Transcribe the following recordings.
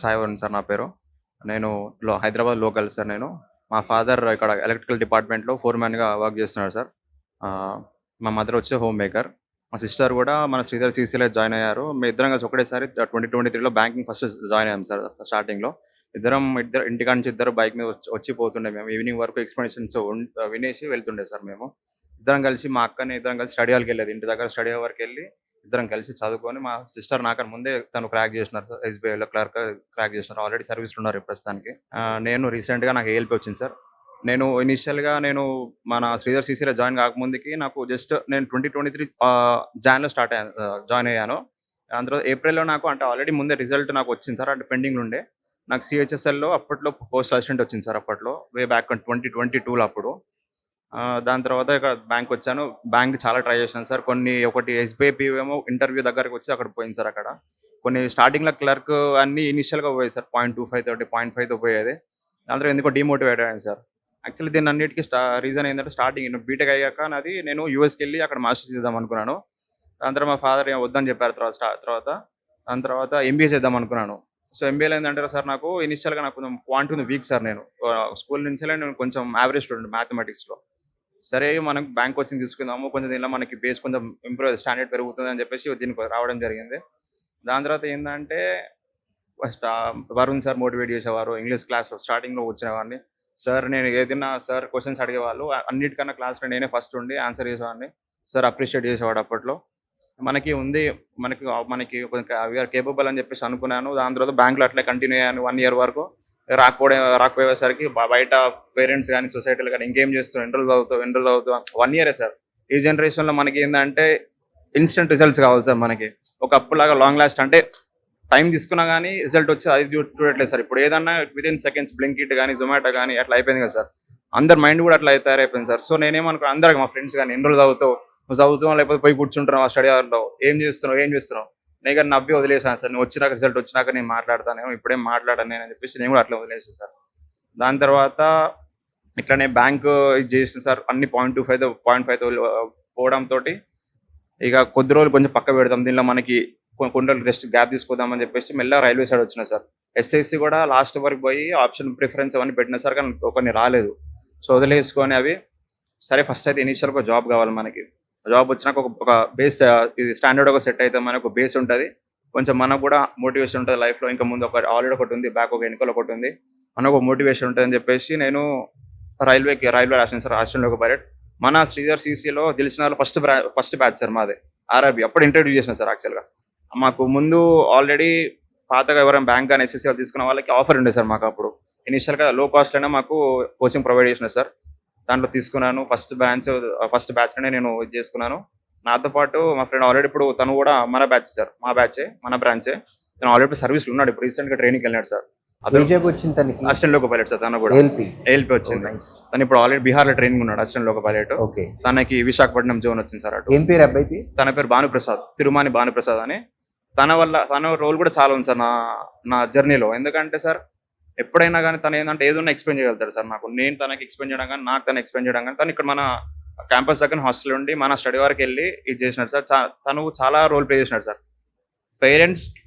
Sai Varun sir నా పేరు. నేను హైదరాబాద్ లోకల్ సార్. మా ఫాదర్ ఇక్కడ ఎలక్ట్రికల్ డిపార్ట్మెంట్లో ఫోర్మ్యాన్గా వర్క్ చేస్తున్నారు సార్. మా మదర్ వచ్చి హోమ్ మేకర్. మా సిస్టర్ కూడా మన శ్రీధర్ సీసీలో జాయిన్ అయ్యారు. మేము ఇద్దరం కలిసి ఒకటేసారి 2023లో బ్యాంకింగ్ ఫస్ట్ జాయిన్ అయ్యాం సార్. స్టార్టింగ్లో ఇద్దరు ఇంటికాడ నుంచి ఇద్దరు బైక్ మీద వచ్చి పోతుండే. మేము ఈవినింగ్ వరకు ఎక్స్ప్లెనేషన్స్ వినేసి వెళ్తుండే సార్. మేము ఇద్దరం కలిసి, మా అక్కని ఇద్దరం కలిసి స్టడీ హాల్కి వెళ్ళేది. ఇంటి దగ్గర స్టడీ హాల్కి వెళ్ళి ఇద్దరం కలిసి చదువుకొని, మా సిస్టర్ నాకన్నా ముందే తను క్రాక్ చేసినారు సార్. ఎస్బీఐలో క్రాక్ చేసినారు. ఆల్రెడీ సర్వీస్లో ఉన్నారు ప్రస్తుతానికి. నేను రీసెంట్గా నాకు ఏఎల్పీ వచ్చింది సార్. నేను ఇనిషియల్గా మన శ్రీధర్ సీసీలో జాయిన్ కాకముందుకి నేను 2023 జాన్లో జాయిన్ అయ్యాను. అందులో ఏప్రిల్లో నాకు అంటే ఆల్రెడీ ముందే రిజల్ట్ నాకు వచ్చింది సార్. అంటే పెండింగ్ ఉండే. నాకు సిహెచ్ఎస్ఎల్లో అప్పట్లో పోస్ట్ అసిస్టెంట్ వచ్చింది సార్. అప్పట్లో వే బ్యాక్ 2022లో అప్పుడు. దాని తర్వాత ఇక్కడ బ్యాంక్ వచ్చాను. బ్యాంక్ చాలా ట్రై చేశాను సార్. ఒకటి ఎస్బీఐ పీఓ ఏమో ఇంటర్వ్యూ దగ్గరకు వచ్చి అక్కడ పోయింది సార్. అక్కడ కొన్ని స్టార్టింగ్లో క్లర్క్ అన్ని ఇనిషియల్గా పోయాయి సార్. 0.25 తోటి 0.5తో పోయేది. అందులో ఎందుకో డిమోటివేట్ అయ్యాను సార్. యాక్చువల్లీ దీని అన్నిటికీ రీజన్ ఏంటంటే, స్టార్టింగ్ బీటెక్ అయ్యాక నేను యూఎస్కి వెళ్ళి అక్కడ మాస్టర్స్ చేద్దాం అనుకున్నాను. దాని తర్వాత మా ఫాదర్ వద్దని చెప్పారు. దాని తర్వాత ఎంబీఏ చేద్దాం అనుకున్నాను. సో ఎంబీఏలో ఏంటంటే సార్, నాకు ఇనిషియల్గా నాకు కొంచెం క్వాంటిటీ వీక్ సార్. నేను స్కూల్ నుంచే నేను కొంచెం యావరేజ్ స్టూడెంట్ మ్యాథమెటిక్స్లో. సరే మనం బ్యాంక్ కోచింగ్ తీసుకుందాము, కొంచెం దీనిలో మనకి బేస్ కొంచెం ఇంప్రూవ్ స్టాండర్డ్ పెరుగుతుంది అని చెప్పేసి దీనికి రావడం జరిగింది. దాని తర్వాత ఏంటంటే, ఫస్ట్ వరుణ్ సార్ మోటివేట్ చేసేవారు. ఇంగ్లీష్ క్లాస్లో స్టార్టింగ్లో వచ్చినవాడిని సార్. నేను ఏదైనా సార్ క్వశ్చన్స్ అడిగేవాళ్ళు, అన్నిటికన్నా క్లాస్లో నేనే ఫస్ట్ ఉండి ఆన్సర్ చేసేవాడిని. సార్ అప్రిషియేట్ చేసేవాడు. అప్పట్లో మనకి వీఆర్ కేపబుల్ అని చెప్పేసి అనుకున్నాను. దాని తర్వాత బ్యాంక్లో అట్లా కంటిన్యూ అయ్యాను 1 year వరకు. రాకపోయేసరికి బయట పేరెంట్స్ కానీ సొసైటీలు కానీ ఇంకేం చేస్తావు, ఎన్రోల్ అవుతావు 1 year సార్. ఈ జనరేషన్లో మనకి ఏంటంటే ఇన్స్టెంట్ రిజల్ట్స్ కావాలి సార్. మనకి ఒకప్పుడులాగా లాంగ్ లాస్ట్ అంటే టైం తీసుకున్నా కానీ రిజల్ట్ వచ్చి అది చూడట్లేదు సార్. ఇప్పుడు ఏదన్నా వితిన్ సెకండ్స్, బ్లింకిట్ కానీ జొమాటో కానీ అట్లా అయిపోయింది కదా సార్. అందరి మైండ్ కూడా అట్లా తయారైపోయింది సార్. సో నేనేమనుకున్నాను, అందరికి మా ఫ్రెండ్స్ కానీ ఎన్రోల్ అవుతావు, నువ్వు చదువుతావు లేకపోతే పోయి కూర్చుంటున్నావు ఆ స్టడీ అవర్లో, ఏం చేస్తున్నావు నేను నవ్వి వదిలేసాను సార్. నువ్వు వచ్చినాక రిజల్ట్ వచ్చినాక నేను మాట్లాడతాను, ఇప్పుడేం మాట్లాడాను నేను అని చెప్పేసి నేను కూడా అట్లా వదిలేసాను సార్. దాని తర్వాత ఇట్లానే బ్యాంకు ఇది చేసింది సార్. అన్ని 0.5తో పోవడంతో ఇక కొద్ది రోజులు కొంచెం పక్క పెడతాం, దీనిలో మనకి కొన్ని రోజులు రెస్ట్ గ్యాప్ తీసుకోదామని చెప్పేసి మెల్లగా రైల్వే సైడ్ వచ్చినా సార్. ఎస్ఎస్సి కూడా లాస్ట్ వరకు పోయి ఆప్షన్ ప్రిఫరెన్స్ అవన్నీ పెట్టినా సార్, కానీ కొన్ని రాలేదు. సో వదిలేసుకొని అవి సరే, ఫస్ట్ అయితే ఇనిషియల్ ఒక జాబ్ కావాలి మనకి. జాబ్ వచ్చినాక ఒక బేస్, ఇది స్టాండర్డ్ ఒక సెట్ అయితే మనకు ఒక బేస్ ఉంటుంది, కొంచెం మనకు కూడా మోటివేషన్ ఉంటుంది లైఫ్లో. ఇంకా ముందు ఆల్రెడీ ఒకటి ఉంది, బ్యాక్ ఒక వెనుకలు ఒకటి ఉంది, మనకు ఒక మోటివేషన్ ఉంటుంది అని చెప్పేసి నేను రైల్వే రాశాను సార్. Assistant loco pilot. మన శ్రీధర్ సీసీలో తెలిసిన వాళ్ళు ఫస్ట్ బ్యాచ్ సార్ మాదే, ఆర్ఆర్బీ. అప్పుడు ఇంట్రడ్యూస్ చేసిన సార్. యాక్చువల్గా మాకు ముందు ఆల్రెడీ పాతగా ఎవరైనా బ్యాంక్ కానీ ఎస్ఎస్సీ వాళ్ళు తీసుకున్న వాళ్ళకి ఆఫర్ ఉండే సార్. మాకు అప్పుడు ఇనిషియల్గా లో కాస్ట్ అయినా మాకు కోచింగ్ ప్రొవైడ్ చేసిన సార్. దాంట్లో తీసుకున్నాను. ఫస్ట్ బ్యాచ్లోనే నేను ఇది చేసుకున్నాను. నాతో పాటు మా ఫ్రెండ్ ఆల్రెడీ ఇప్పుడు తను కూడా మన బ్యాచే సార్, మన బ్రాంచే. తను ఆల్రెడీ సర్వీస్లో ఉన్నాడు. ఇప్పుడు రీసెంట్గా ట్రైనింగ్కి వెళ్ళాడు sir. Assistant loco pilot sir. తను కూడా ఏఎల్పీ వచ్చింది. తను ఇప్పుడు ఆల్రెడీ బీహార్లో ట్రైనింగ్ ఉన్నాడు, అసిస్టెంట్ లోకో పైలట్. తనకి విశాఖపట్నం జోన్ వచ్చింది సార్. అటు తన పేరు భానుప్రసాద్, తిరుమాని భానుప్రసాద్ అని. తన రోల్ కూడా చాలా ఉంది సార్ నా జర్నీలో. ఎందుకంటే సార్, ఎప్పుడైనా కానీ తను ఏంటంటే ఏదైనా ఎక్స్ప్లెయిన్ చేయగలుగుతాడు సార్ నాకు. నేను తనకి ఎక్స్ప్లెయిన్ చేయడం కానీ, నాకు తను ఎక్స్ప్లెయిన్ చేయడం కానీ. తను ఇక్కడ మన క్యాంపస్ దగ్గర హాస్టల్ ఉండి మన స్టడీ వరకు వెళ్ళి ఇది చేసినాడు సార్. తను చాలా రోల్ ప్లే చేసినాడు సార్.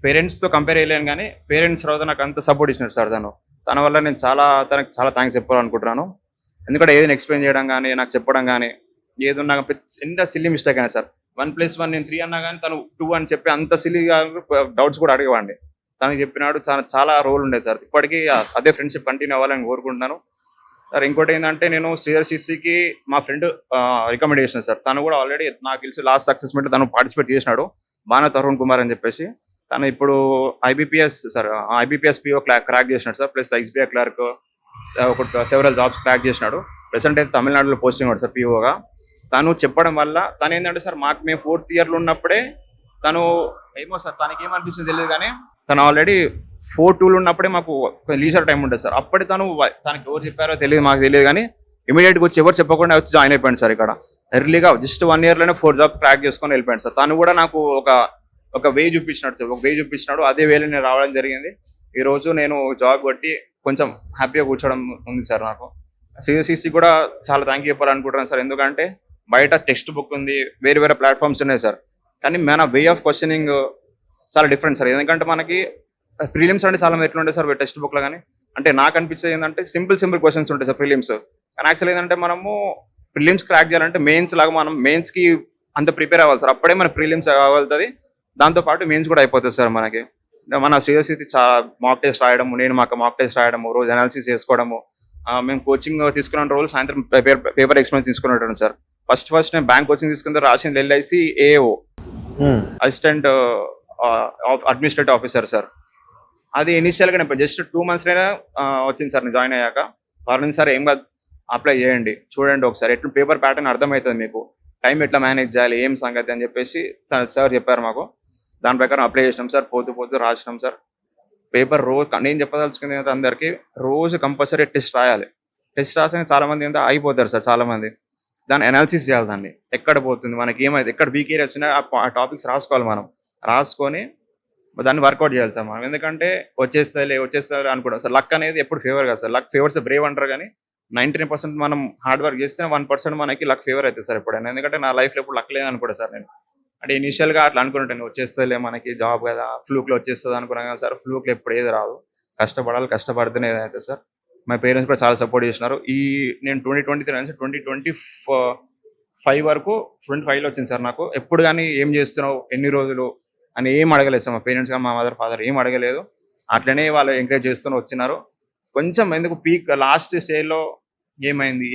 పేరెంట్స్తో కంపేర్ చేయలేను కానీ పేరెంట్స్ తర్వాత నాకు అంత సపోర్ట్ ఇచ్చినాడు సార్. తన వల్ల నేను తనకు చాలా థ్యాంక్స్ చెప్పాలనుకుంటున్నాను. ఎందుకంటే ఏదైనా ఎక్స్ప్లెయిన్ చేయడం కానీ, నాకు చెప్పడం కానీ, ఏదన్నా ఎంత సిల్లీ మిస్టేక్ అయినా సార్, 1+1 నేను 3 అన్నా కానీ తను 2 అని చెప్పి అంత సిల్లీగా డౌట్స్ కూడా అడిగేవాడిని. తనకి చెప్పినాడు. చాలా రోల్ ఉండేది సార్. ఇప్పటికీ అదే ఫ్రెండ్షిప్ కంటిన్యూ అవ్వాలని కోరుకుంటున్నాను సార్. ఇంకోటి ఏంటంటే, నేను శ్రీధర్ సీసీకి మా ఫ్రెండ్ రికమెండ్ చేసిన సార్. తను కూడా ఆల్రెడీ నాకు తెలిసి లాస్ట్ సక్సెస్ మీట్ తను పార్టిసిపేట్ చేసినాడు, బాణ తరుణ్ కుమార్ అని చెప్పేసి. తను ఇప్పుడు ఐబీపీఎస్ పిఓ క్రాక్ చేసినాడు sir. Plus SBI clerk several jobs crack చేసినాడు. ప్రెసెంట్ అయితే తమిళనాడులో పోస్టింగ్ ఉన్నాడు సార్ పిఓగా. తను చెప్పడం వల్ల తను ఏంటంటే సార్ మేము 4th ఇయర్లో ఉన్నప్పుడే తను ఏమో సార్ తనకి ఏమనిపిస్తుంది తెలియదు కానీ తను ఆల్రెడీ 4-2 ఉన్నప్పుడే మాకు లీజర్ టైం ఉంటుంది సార్. అప్పుడే తనకి ఎవరు చెప్పారో తెలియదు, మాకు తెలియదు కానీ ఇమీడియట్గా వచ్చి ఎవరు చెప్పకుండా వచ్చి జాయిన్ అయిపోయాడు సార్. ఇక్కడ ఎర్లీగా జస్ట్ 1 ఇయర్లోనే 4 జాబ్ క్రాక్ చేసుకొని వెళ్ళిపోయాడు సార్. తను కూడా నాకు ఒక వే చూపించినాడు సార్, ఒక వే చూపించినాడు. అదే వేలో నేను రావడం జరిగింది. ఈ రోజు నేను జాబ్ కొట్టి కొంచెం హ్యాపీగా కూర్చోవడం ఉంది సార్. నాకు సిఎస్సిసి కూడా చాలా థ్యాంక్ యూ చెప్పాలనుకుంటున్నాను సార్. ఎందుకంటే బయట టెక్స్ట్ బుక్ ఉంది, వేరే వేరే ప్లాట్ఫామ్స్ ఉన్నాయి సార్, కానీ మన వే ఆఫ్ క్వశ్చనింగ్ చాలా డిఫరెంట్ సార్. ఎందుకంటే మనకి ప్రిలిమ్స్ అంటే చాలా ఎట్లుంటాయి సార్ టెక్స్ట్ బుక్లో, కానీ అంటే నాకు అనిపించేది ఏంటంటే సింపుల్ క్వశ్చన్స్ ఉంటాయి సార్ ప్రిలిమ్స్. కానీ యాక్చువల్ ఏంటంటే మనము ప్రిలిమ్స్ క్రాక్ చేయాలంటే మెయిన్స్ లాగా మనం మెయిన్స్కి అంత ప్రిపేర్ అవ్వాలి సార్. అప్పుడే మన ప్రిలిమ్స్ అవ్వగలుగుతుంది, దాంతోపాటు మెయిన్స్ కూడా అయిపోతుంది సార్. మనకి మన సిఎస్సి చాలా మాక్ టెస్ట్ రాయడము, నేను మాకు మాక్ టెస్ట్ రాయడము, రోజు అనాలిసిస్ చేసుకోవడము, మేము కోచింగ్ తీసుకున్న రోజు సాయంత్రం పేపర్ ఎక్స్పీరియన్స్ తీసుకునేటాను సార్. ఫస్ట్ నేను బ్యాంక్ కోచింగ్ తీసుకున్న రాసింది LIC AO, assistant administrative officer sir. అది ఇనిషియల్గా నేను జస్ట్ 2 monthsలోనే వచ్చింది సార్. నేను జాయిన్ అయ్యాక వారిని సార్ ఏం కాదు అప్లై చేయండి, చూడండి ఒకసారి ఎట్లా పేపర్ ప్యాటర్న్ అర్థమవుతుంది మీకు, టైం ఎట్లా మేనేజ్ చేయాలి, ఏం సంగతి అని చెప్పేసి సార్ చెప్పారు మాకు. దాని ప్రకారం అప్లై చేసినాం సార్. పోతూ రాసినాం సార్. పేపర్ రోజు నేను చెప్పదలుచుకుంది ఏంటంటే అందరికీ రోజు కంపల్సరీ టెస్ట్ రాయాలి. టెస్ట్ రాసిన చాలా మంది ఏంటో అయిపోతారు సార్. చాలా మంది దాన్ని అనాలిసిస్ చేయాలి, దాన్ని ఎక్కడ పోతుంది మనకి, ఏమైతే ఎక్కడ వీక్ ఏరియాస్ ఉన్నాయో ఆ టాపిక్స్ రాసుకోవాలి. మనం రాసుకొని దాన్ని వర్కౌట్ చేయాలి సార్ మనం. ఎందుకంటే వచ్చేస్తుంది అనుకుంటాం సార్. లక్ అనేది ఎప్పుడు ఫేవర్ కాదు సార్. లక్ ఫేవర్స్ బ్రేవ్ అంటారు, కానీ 99% మనం హార్డ్ వర్క్ చేస్తే 1% మనకి లక్ ఫేవర్ అవుతుంది సార్ ఎప్పుడైనా. ఎందుకంటే నా లైఫ్లో ఎప్పుడు లక్ లేదు అనుకుంటా సార్. నేను అంటే ఇనిషియల్గా అట్లా అనుకుంటాను, వచ్చేస్తలే మనకి జాబ్ కదా, ఫ్లూక్లో వచ్చేస్తుంది అనుకున్నాను కదా సార్. ఫ్లూక్లో ఎప్పుడు ఏది రాదు, కష్టపడాలి, కష్టపడితేనే ఏదైతే సార్. మా పేరెంట్స్ కూడా చాలా సపోర్ట్ చేసినారు. నేను 2023 నుంచి 2025 వరకు 25లో వచ్చింది సార్ నాకు. ఎప్పుడు కానీ ఏం చేస్తున్నావు, ఎన్ని రోజులు అని ఏం అడగలేదు సార్. మా పేరెంట్స్ కానీ మా మదర్ ఫాదర్ ఏం అడగలేదు. అట్లనే వాళ్ళు ఎంకరేజ్ చేస్తూనే వచ్చినారు. కొంచెం ఎందుకు పీక్ లాస్ట్ స్టేజ్లో ఏమైంది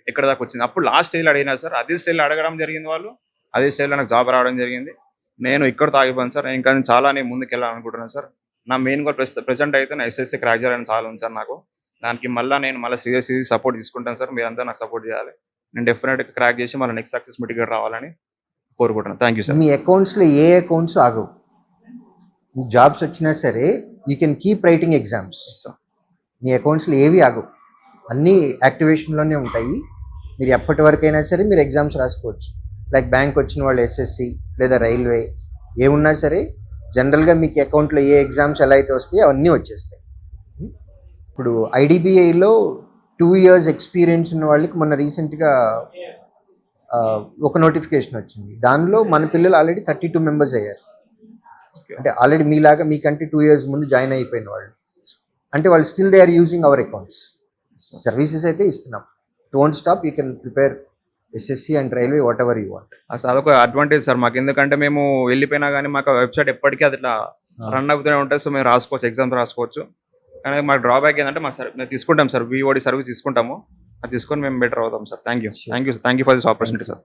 ఎక్కడ దాకా వచ్చింది, అప్పుడు లాస్ట్ స్టేజ్లో అడిగినా సార్. అదే స్టేజ్లో అడగడం జరిగింది వాళ్ళు, అదే స్టేజ్లో నాకు జాబ్ రావడం జరిగింది. నేను ఇక్కడ తాగిపోయాను సార్. ఇంకా చాలా నేను ముందుకు వెళ్ళాలనుకుంటున్నాను సార్. నా మెయిన్ గోల్ ప్రెసెంట్ అయితే నా ఎస్ఎస్సి క్రాక్ చేయాలని చాలా ఉంది సార్ నాకు. దానికి మళ్ళీ సిఎస్సి సపోర్ట్ తీసుకుంటాను సార్. మీరంతా నాకు సపోర్ట్ చేయాలి. నేను డెఫినెట్గా క్రాక్ చేసి మళ్ళీ నెక్స్ట్ సక్సెస్ మిటిగేట్ రావాలని కోరుకుంటున్నాను. Thank you sir. మీ అకౌంట్స్లో ఏ అకౌంట్స్ ఆగవు, జాబ్స్ వచ్చినా సరే you can keep writing exams. మీ అకౌంట్స్లో ఏవి ఆగవు, అన్నీ యాక్టివేషన్లోనే ఉంటాయి. మీరు ఎప్పటి వరకైనా సరే మీరు ఎగ్జామ్స్ రాసుకోవచ్చు. లైక్ బ్యాంక్ వచ్చిన వాళ్ళు ఎస్ఎస్సి లేదా రైల్వే ఏమున్నా సరే జనరల్గా మీకు అకౌంట్లో ఏ ఎగ్జామ్స్ ఎలా అయితే వస్తాయో అవన్నీ వచ్చేస్తాయి. ఇప్పుడు ఐడిబిఐలో 2 years ఎక్స్పీరియన్స్ ఉన్న వాళ్ళకి మొన్న రీసెంట్గా ఒక నోటిఫికేషన్ వచ్చింది. దానిలో మన పిల్లలు ఆల్రెడీ 32 members అయ్యారు. అంటే ఆల్రెడీ మీకంటే 2 years ముందు జాయిన్ అయిపోయిన వాళ్ళు. అంటే వాళ్ళు still they are using our accounts. Services అయితే ఇస్తున్నాం. Don't stop, you can prepare SSC and railway whatever you want. అసలు అదొక అడ్వాంటేజ్ సార్ మాకు. ఎందుకంటే మేము వెళ్ళిపోయినా కానీ మాకు వెబ్సైట్ ఎప్పటికీ అది ఇట్లా రన్ అవుతూనే ఉంటుంది. సో మేము రాసుకోవచ్చు, ఎగ్జామ్స్ రాసుకోవచ్చు. కానీ మాకు డ్రాబ్యాక్ ఏంటంటే మేము తీసుకుంటాం సార్, విఓడి సర్వీస్ తీసుకుంటాము. అది తీసుకొని మేము బెటర్ అవుతాం sir. Thank you for this opportunity sir.